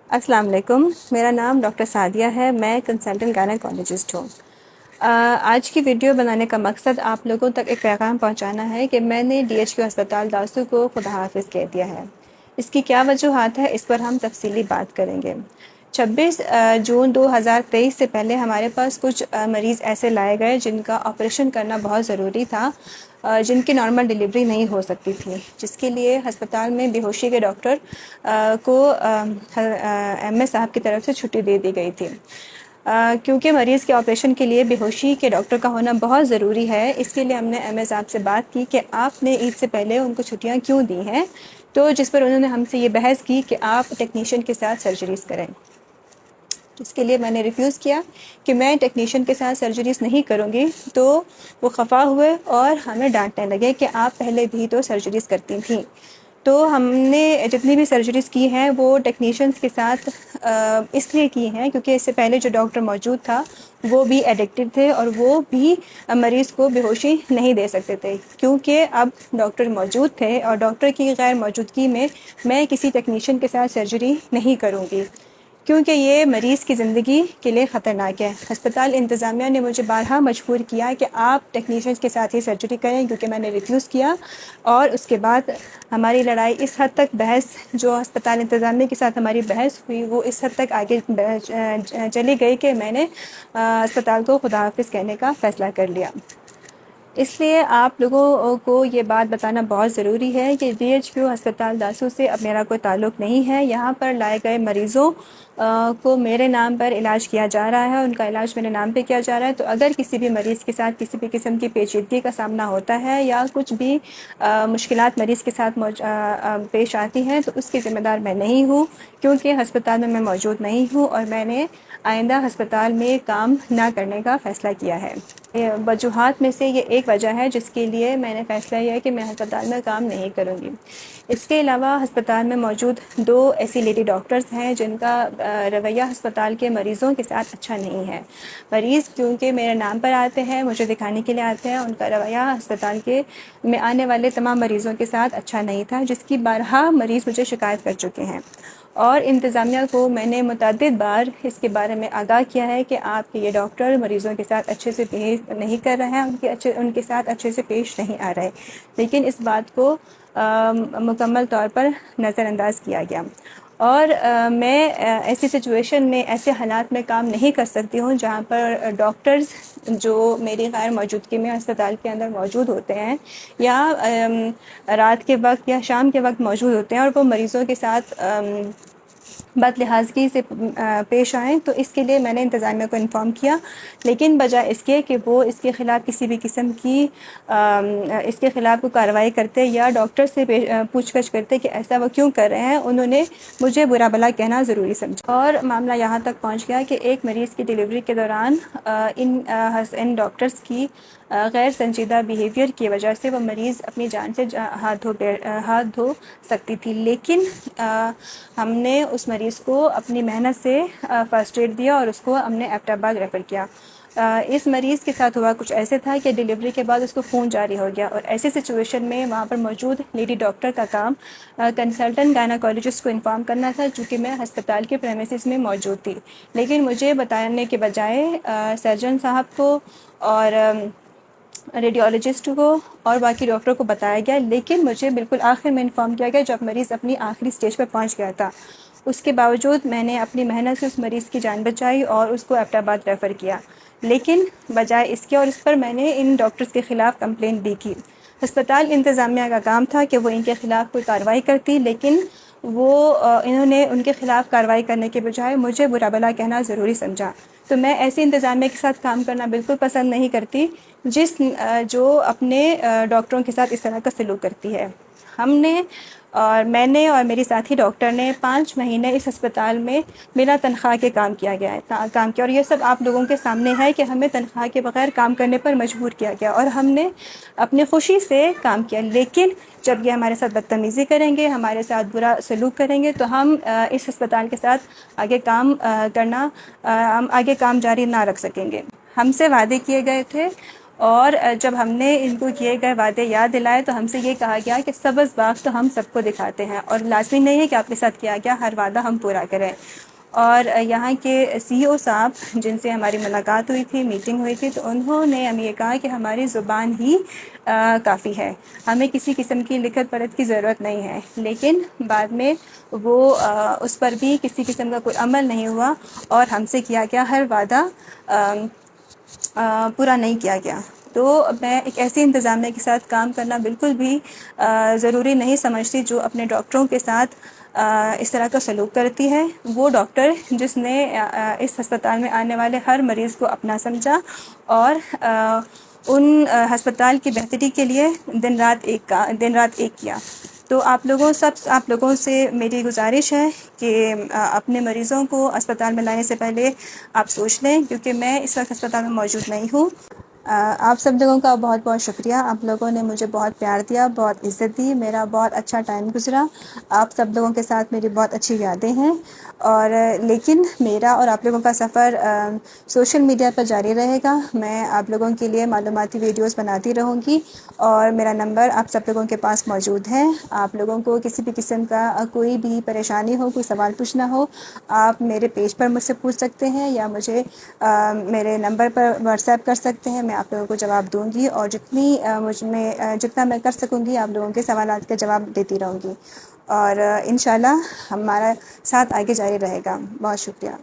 السلام علیکم، میرا نام ڈاکٹر سعدیہ ہے، میں کنسلٹنٹ گائنیکالوجسٹ ہوں۔ آج کی ویڈیو بنانے کا مقصد آپ لوگوں تک ایک پیغام پہنچانا ہے کہ میں نے DHQ ہسپتال داسو کو خدا حافظ کہہ دیا ہے۔ اس کی کیا وجوہات ہے، اس پر ہم تفصیلی بات کریں گے۔ 26 جون 2023 سے پہلے ہمارے پاس کچھ مریض ایسے لائے گئے جن کا آپریشن کرنا بہت ضروری تھا، جن کی نارمل ڈیلیوری نہیں ہو سکتی تھی، جس کے لیے ہسپتال میں بے ہوشی کے ڈاکٹر کو MS صاحب کی طرف سے چھٹی دے دی گئی تھی۔ کیونکہ مریض کے آپریشن کے لیے بے ہوشی کے ڈاکٹر کا ہونا بہت ضروری ہے، اس کے لیے ہم نے MS صاحب سے بات کی کہ آپ نے عید سے پہلے ان کو چھٹیاں کیوں دی ہیں، تو جس پر انہوں نے ہم سے یہ بحث کی کہ آپ ٹیکنیشین کے ساتھ سرجریز کریں۔ اس کے لیے میں نے ریفیوز کیا کہ میں ٹیکنیشین کے ساتھ سرجریز نہیں کروں گی، تو وہ خفا ہوئے اور ہمیں ڈانٹنے لگے کہ آپ پہلے بھی تو سرجریز کرتی تھیں۔ تو ہم نے جتنی بھی سرجریز کی ہیں وہ ٹیکنیشینز کے ساتھ اس لیے کی ہیں کیونکہ اس سے پہلے جو ڈاکٹر موجود تھا وہ بھی ایڈکٹڈ تھے اور وہ بھی مریض کو بے ہوشی نہیں دے سکتے تھے۔ کیونکہ اب ڈاکٹر موجود تھے اور ڈاکٹر کی غیر موجودگی میں کسی ٹیکنیشین کے ساتھ سرجری نہیں کروں گی، کیونکہ یہ مریض کی زندگی کے لیے خطرناک ہے۔ ہسپتال انتظامیہ نے مجھے بارہا مجبور کیا کہ آپ ٹیکنیشینز کے ساتھ ہی سرجری کریں، کیونکہ میں نے ریفیوز کیا، اور اس کے بعد ہماری لڑائی اس حد تک جو ہسپتال انتظامیہ کے ساتھ ہماری بحث ہوئی وہ اس حد تک آگے چلی گئی کہ میں نے ہسپتال کو خدا حافظ کہنے کا فیصلہ کر لیا۔ اس لیے آپ لوگوں کو یہ بات بتانا بہت ضروری ہے کہ DHQ ہسپتال داسو سے اب میرا کوئی تعلق نہیں ہے۔ یہاں پر لائے گئے مریضوں کو میرے نام پر علاج کیا جا رہا ہے، ان کا علاج میرے نام پہ کیا جا رہا ہے۔ تو اگر کسی بھی مریض کے ساتھ کسی بھی قسم کی پیچیدگی کا سامنا ہوتا ہے یا کچھ بھی مشکلات مریض کے ساتھ پیش آتی ہیں تو اس کی ذمہ دار میں نہیں ہوں، کیونکہ ہسپتال میں موجود نہیں ہوں اور میں نے آئندہ ہسپتال میں کام نہ کرنے کا فیصلہ کیا ہے۔ وجوہات میں سے یہ ایک وجہ ہے جس کے لیے میں نے فیصلہ کیا کہ میں ہسپتال میں کام نہیں کروں گی۔ اس کے علاوہ ہسپتال میں موجود 2 ایسی لیڈی ڈاکٹرز ہیں جن کا رویہ ہسپتال کے مریضوں کے ساتھ اچھا نہیں ہے۔ مریض کیونکہ میرے نام پر آتے ہیں، مجھے دکھانے کے لیے آتے ہیں، ان کا رویہ ہسپتال میں آنے والے تمام مریضوں کے ساتھ اچھا نہیں تھا، جس کی بارہا مریض مجھے شکایت کر چکے ہیں، اور انتظامیہ کو میں نے متعدد بار اس کے بارے میں آگاہ کیا ہے کہ آپ کے یہ ڈاکٹر مریضوں کے ساتھ اچھے سے بہیو نہیں کر رہے ہیں، ان کے ساتھ اچھے سے پیش نہیں آ رہے، لیکن اس بات کو مکمل طور پر نظر انداز کیا گیا۔ اور میں ایسی سچویشن میں، ایسے حالات میں کام نہیں کر سکتی ہوں جہاں پر ڈاکٹرز جو میری غیر موجودگی میں اسپتال کے اندر موجود ہوتے ہیں یا رات کے وقت یا شام کے وقت موجود ہوتے ہیں اور وہ مریضوں کے ساتھ بد لحاظگی سے پیش آئیں، تو اس کے لیے میں نے انتظامیہ کو انفارم کیا، لیکن بجائے اس کے کہ وہ اس کے خلاف کسی بھی قسم کی اس کے خلاف کوئی کارروائی کرتے یا ڈاکٹر سے پوچھ گچھ کرتے کہ ایسا وہ کیوں کر رہے ہیں، انہوں نے مجھے برا بھلا کہنا ضروری سمجھا، اور معاملہ یہاں تک پہنچ گیا کہ ایک مریض کی ڈیلیوری کے دوران ان ڈاکٹرز کی غیر سنجیدہ بیہیویئر کی وجہ سے وہ مریض اپنی جان سے ہاتھ دھو سکتی تھی، لیکن ہم نے اس مریض کو اپنی محنت سے فرسٹ ایڈ دیا اور اس کو ہم نے ایبٹ آباد ریفر کیا۔ اس مریض کے ساتھ ہوا کچھ ایسے تھا کہ ڈیلیوری کے بعد اس کو خون جاری ہو گیا، اور ایسی سچویشن میں وہاں پر موجود لیڈی ڈاکٹر کا کام کنسلٹنٹ گائنیکالوجسٹ کو انفارم کرنا تھا، چونکہ میں ہسپتال کے پریمیسز میں موجود تھی، لیکن مجھے بتانے کے بجائے سرجن صاحب کو اور ریڈیولوجسٹ کو اور باقی ڈاکٹر کو بتایا گیا، لیکن مجھے بالکل آخر میں انفارم کیا گیا جب مریض اپنی آخری سٹیج پر پہنچ گیا تھا۔ اس کے باوجود میں نے اپنی محنت سے اس مریض کی جان بچائی اور اس کو ایبٹ آباد ریفر کیا، لیکن بجائے اس کے اور اس پر میں نے ان ڈاکٹرز کے خلاف کمپلین بھی کی۔ ہسپتال انتظامیہ کا کام تھا کہ وہ ان کے خلاف کوئی کارروائی کرتی، لیکن انہوں نے ان کے خلاف کارروائی کرنے کے بجائے مجھے برا بھلا کہنا ضروری سمجھا۔ تو میں ایسے انتظامیہ کے ساتھ کام کرنا بالکل پسند نہیں کرتی جو اپنے ڈاکٹروں کے ساتھ اس طرح کا سلوک کرتی ہے۔ میں نے اور میری ساتھی ڈاکٹر نے 5 مہینے اس ہسپتال میں بنا تنخواہ کے کام کیا، اور یہ سب آپ لوگوں کے سامنے ہے کہ ہمیں تنخواہ کے بغیر کام کرنے پر مجبور کیا گیا اور ہم نے اپنی خوشی سے کام کیا، لیکن جب یہ ہمارے ساتھ بدتمیزی کریں گے، ہمارے ساتھ برا سلوک کریں گے تو ہم اس ہسپتال کے ساتھ آگے کام جاری نہ رکھ سکیں گے۔ ہم سے وعدے کیے گئے تھے اور جب ہم نے ان کو کیے گئے وعدے یاد دلائے تو ہم سے یہ کہا گیا کہ سبز باغ تو ہم سب کو دکھاتے ہیں، اور لازمی نہیں ہے کہ آپ کے ساتھ کیا گیا ہر وعدہ ہم پورا کریں۔ اور یہاں کے سی او صاحب جن سے ہماری ملاقات ہوئی تھی، میٹنگ ہوئی تھی، تو انہوں نے ہمیں یہ کہا کہ ہماری زبان ہی کافی ہے، ہمیں کسی قسم کی لکھت پڑھت کی ضرورت نہیں ہے۔ لیکن بعد میں وہ اس پر بھی کسی قسم کا کوئی عمل نہیں ہوا، اور ہم سے کیا گیا ہر وعدہ پورا نہیں کیا گیا۔ تو میں ایک ایسی انتظامیہ کے ساتھ کام کرنا بالکل بھی ضروری نہیں سمجھتی جو اپنے ڈاکٹروں کے ساتھ اس طرح کا سلوک کرتی ہے۔ وہ ڈاکٹر جس نے اس ہسپتال میں آنے والے ہر مریض کو اپنا سمجھا، اور ان ہسپتال کی بہتری کے لیے دن رات ایک کیا۔ تو آپ لوگوں سے میری گزارش ہے کہ اپنے مریضوں کو اسپتال میں لانے سے پہلے آپ سوچ لیں، کیونکہ میں اس وقت اسپتال میں موجود نہیں ہوں۔ آپ سب لوگوں کا بہت بہت شکریہ، آپ لوگوں نے مجھے بہت پیار دیا، بہت عزت دی، میرا بہت اچھا ٹائم گزرا۔ آپ سب لوگوں کے ساتھ میری بہت اچھی یادیں ہیں، اور لیکن میرا اور آپ لوگوں کا سفر سوشل میڈیا پر جاری رہے گا۔ میں آپ لوگوں کے لیے معلوماتی ویڈیوز بناتی رہوں گی، اور میرا نمبر آپ سب لوگوں کے پاس موجود ہے۔ آپ لوگوں کو کسی بھی قسم کا کوئی بھی پریشانی ہو، کوئی سوال پوچھنا ہو، آپ میرے پیج پر مجھ سے پوچھ سکتے ہیں، یا مجھے میرے نمبر پر واٹس ایپ کر سکتے ہیں۔ میں آپ لوگوں کو جواب دوں گی، اور جتنا میں کر سکوں گی آپ لوگوں کے سوالات کا جواب دیتی رہوں گی، اور انشاءاللہ ہمارا ساتھ آگے جاری رہے گا۔ بہت شکریہ۔